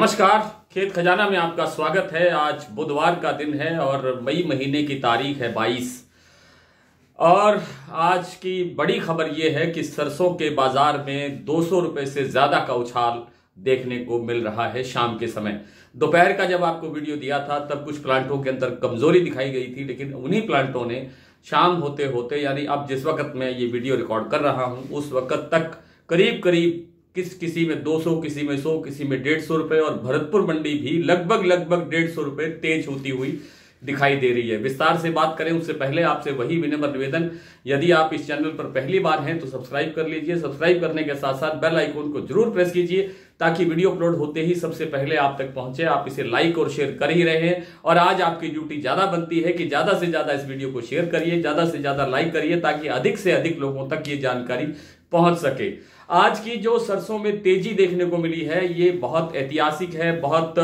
नमस्कार, खेत खजाना में आपका स्वागत है। आज बुधवार का दिन है और मई महीने की तारीख है 22। और आज की बड़ी खबर यह है कि सरसों के बाजार में 200 रुपए से ज्यादा का उछाल देखने को मिल रहा है। शाम के समय दोपहर का जब आपको वीडियो दिया था तब कुछ प्लांटों के अंदर कमजोरी दिखाई गई थी, लेकिन उन्हीं प्लांटों ने शाम होते होते यानी अब जिस वक्त मैं ये वीडियो रिकॉर्ड कर रहा हूं उस वक्त तक करीब करीब किसी में 200, किसी में 100, किसी में 150 रुपए और भरतपुर मंडी भी लगभग 150 रुपए तेज होती हुई दिखाई दे रही है। विस्तार से बात करें उससे पहले आपसे वही विनम्र निवेदन, यदि आप इस चैनल पर पहली बार हैं तो सब्सक्राइब कर लीजिए। सब्सक्राइब करने के साथ साथ बेल आइकन को जरूर प्रेस कीजिए ताकि वीडियो अपलोड होते ही सबसे पहले आप तक पहुंचे। आप इसे लाइक और शेयर कर ही रहे हैं और आज आपकी ड्यूटी ज्यादा बनती है कि ज्यादा से ज्यादा इस वीडियो को शेयर करिए, ज्यादा से ज्यादा लाइक करिए ताकि अधिक से अधिक लोगों तक ये जानकारी पहुंच सके। आज की जो सरसों में तेजी देखने को मिली है ये बहुत ऐतिहासिक है, बहुत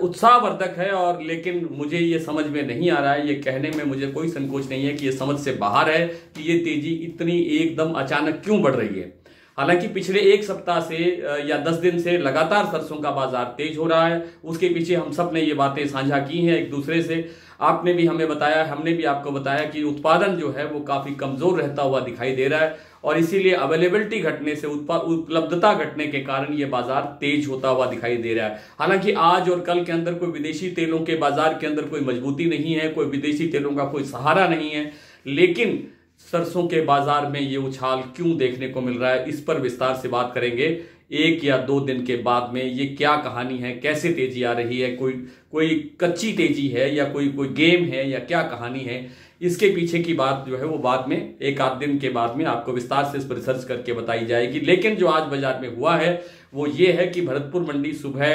उत्साहवर्धक है। और लेकिन मुझे ये समझ में नहीं आ रहा है, ये कहने में मुझे कोई संकोच नहीं है कि ये समझ से बाहर है कि ये तेजी इतनी एकदम अचानक क्यों बढ़ रही है। हालांकि पिछले एक सप्ताह से या 10 दिन से लगातार सरसों का बाजार तेज हो रहा है। उसके पीछे हम सब ने ये बातें साझा की हैं एक दूसरे से। आपने भी हमें बताया, हमने भी आपको बताया कि उत्पादन जो है वो काफी कमजोर रहता हुआ दिखाई दे रहा है और इसीलिए अवेलेबिलिटी घटने से, उपलब्धता घटने के कारण ये बाजार तेज होता हुआ दिखाई दे रहा है। हालांकि आज और कल के अंदर कोई विदेशी तेलों के बाजार के अंदर कोई मजबूती नहीं है, कोई विदेशी तेलों का कोई सहारा नहीं है, लेकिन सरसों के बाजार में ये उछाल क्यों देखने को मिल रहा है इस पर विस्तार से बात करेंगे। एक या दो दिन के बाद में ये क्या कहानी है, कैसे तेजी आ रही है, कोई कच्ची तेजी है या कोई गेम है या क्या कहानी है, इसके पीछे की बात जो है वो बाद में एक आध दिन के बाद में आपको विस्तार से इस पर रिसर्च करके बताई जाएगी। लेकिन जो आज बाजार में हुआ है वो ये है कि भरतपुर मंडी सुबह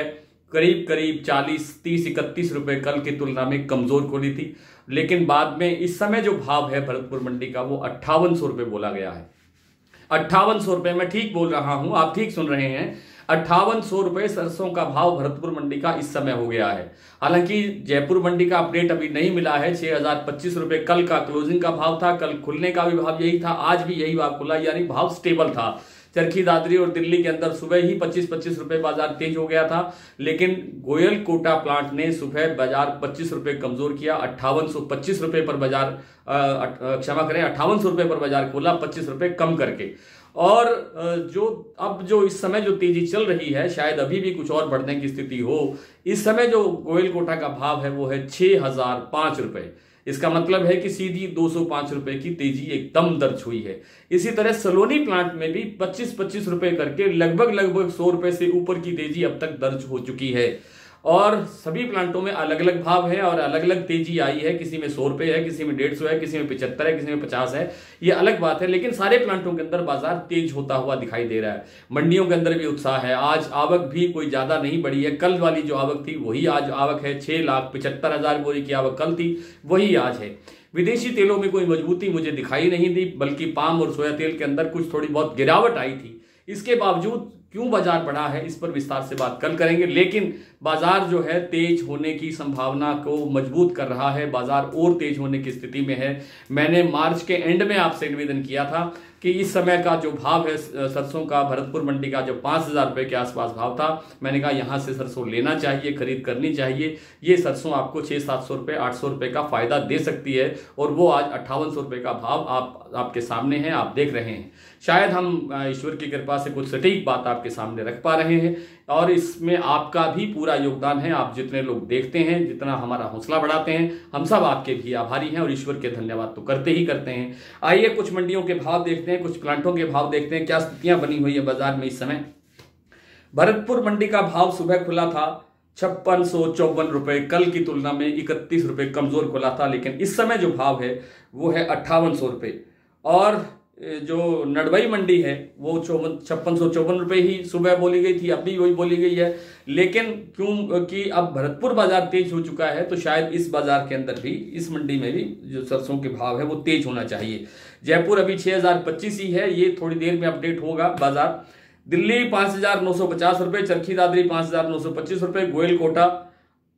करीब 40, 30, 31 रुपए कल की तुलना में कमजोर खुली थी, लेकिन बाद में इस समय जो भाव है भरतपुर मंडी का वो 5800 रुपए बोला गया है। 5800 रुपए, मैं ठीक बोल रहा हूं, आप ठीक सुन रहे हैं, 5800 रुपए सरसों का भाव भरतपुर मंडी का इस समय हो गया है। हालांकि जयपुर मंडी का अपडेट अभी नहीं मिला है। 6025 रुपए कल का क्लोजिंग का भाव था, कल खुलने का भी भाव यही था, आज भी यही भाव खुला, यानी भाव स्टेबल था। चरखी दादरी और दिल्ली के अंदर सुबह ही 25-25 रुपए बाजार तेज हो गया था, लेकिन गोयल कोटा प्लांट ने सुबह बाजार 25 रुपए कमजोर किया। 5825 रुपए पर बाजार, क्षमा करें, 5800 रुपए पर बाजार खोला, 25 रुपए कम करके। और जो इस समय जो तेजी चल रही है, शायद अभी भी कुछ और बढ़ने की स्थिति हो। इस समय जो गोयल कोटा का भाव है वो है 6005 रुपए। इसका मतलब है कि सीधी 205 रुपए की तेजी एकदम दर्ज हुई है। इसी तरह सलोनी प्लांट में भी 25-25 रुपए करके लगभग 100 रुपए से ऊपर की तेजी अब तक दर्ज हो चुकी है। और सभी प्लांटों में अलग अलग भाव है और अलग अलग तेजी आई है। किसी में 100 रुपए है, किसी में 150 है, किसी में 75 है, किसी में 50 है, ये अलग बात है, लेकिन सारे प्लांटों के अंदर बाजार तेज होता हुआ दिखाई दे रहा है। मंडियों के अंदर भी उत्साह है। आज आवक भी कोई ज्यादा नहीं बढ़ी है। कल वाली जो आवक थी वही आज आवक है। 6,75,000 बोरी की आवक कल थी, वही आज है। विदेशी तेलों में कोई मजबूती मुझे दिखाई नहीं दी, बल्कि पाम और सोया तेल के अंदर कुछ थोड़ी बहुत गिरावट आई थी। इसके बावजूद क्यों बाजार बढ़ा है इस पर विस्तार से बात कल करेंगे, लेकिन बाजार जो है तेज होने की संभावना को मजबूत कर रहा है। बाजार और तेज होने की स्थिति में है। मैंने मार्च के एंड में आपसे निवेदन किया था कि इस समय का जो भाव है सरसों का भरतपुर मंडी का जो 5000 रुपए के आसपास भाव था, मैंने कहा यहां से सरसों लेना चाहिए, खरीद करनी चाहिए। ये सरसों आपको 600-700 रुपए, 800 रुपए का फायदा दे सकती है और वो आज 5800 रुपए का भाव आपके सामने है, आप देख रहे हैं। शायद हम ईश्वर की कृपा से कुछ सटीक बात आपके सामने रख पा रहे हैं और इसमें आपका भी पूरा योगदान है। आप जितने लोग देखते हैं, जितना हमारा हौसला बढ़ाते हैं, हम सब आपके भी आभारी हैं और ईश्वर के धन्यवाद तो करते ही करते हैं। आइए कुछ मंडियों के भाव देखते हैं, कुछ प्लांटों के भाव देखते हैं, क्या स्थितियां बनी हुई है बाजार में इस समय। भरतपुर मंडी का भाव सुबह खुला था 5654 रुपए, कल की तुलना में 31 रुपए कमजोर खुला था, लेकिन इस समय जो भाव है वो है 5800 रुपए। और जो नडवई मंडी है वो 5654 रुपए ही सुबह बोली गई थी, अभी वही बोली गई है। लेकिन क्योंकि अब भरतपुर बाजार तेज हो चुका है तो शायद इस बाजार के अंदर भी, इस मंडी में भी जो सरसों के भाव है वो तेज होना चाहिए। जयपुर अभी 6025 ही है, ये थोड़ी देर में अपडेट होगा बाजार। दिल्ली 5950 रुपए, चरखी दादरी 5925 रुपए, गोयल कोटा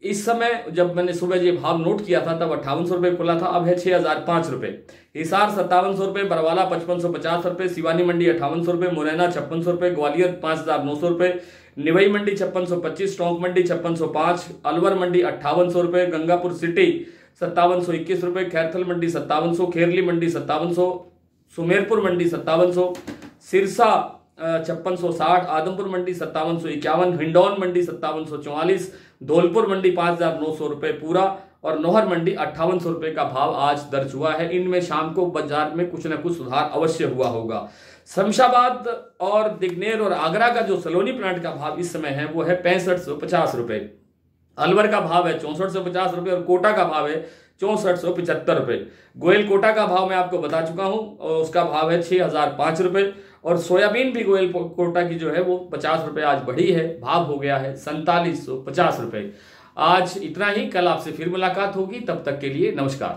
इस समय जब मैंने सुबह ये भाव नोट किया था तब 5800 रुपये खुला था, अब है 6005 रुपये। हिसार 5700 रुपये, बरवाला 5550 रुपये, सिवानी मंडी 5800 रुपये, मुरैना 5600 रुपये, ग्वालियर 5900 रुपये, निवई मंडी 5625, टोंक मंडी 5605, अलवर मंडी 5800 रुपये, गंगापुर सिटी 5721 रुपये, खैरथल मंडी 5700, खेरली मंडी 5700, सुमेरपुर मंडी 5700, सिरसा 5660, आदमपुर मंडी 5751, हिंडौन मंडी 5744, धौलपुर मंडी 5900 रुपये पूरा और नौहर मंडी 5800 रुपये का भाव आज दर्ज हुआ है। इनमें शाम को बाजार में कुछ न कुछ सुधार अवश्य हुआ होगा। शमशाबाद और दिग्नेर और आगरा का जो सलोनी प्लांट का भाव इस समय है वो है 6550 रुपये, अलवर का भाव है 6450 रुपये और कोटा का भाव है 6475 रुपये। गोयल कोटा का भाव मैं आपको बता चुका हूं और उसका भाव है 6005 रुपये और सोयाबीन भी गोयल कोटा की जो है वो 50 रुपये आज बढ़ी है, भाव हो गया है 4750 रुपये। आज इतना ही, कल आपसे फिर मुलाकात होगी, तब तक के लिए नमस्कार।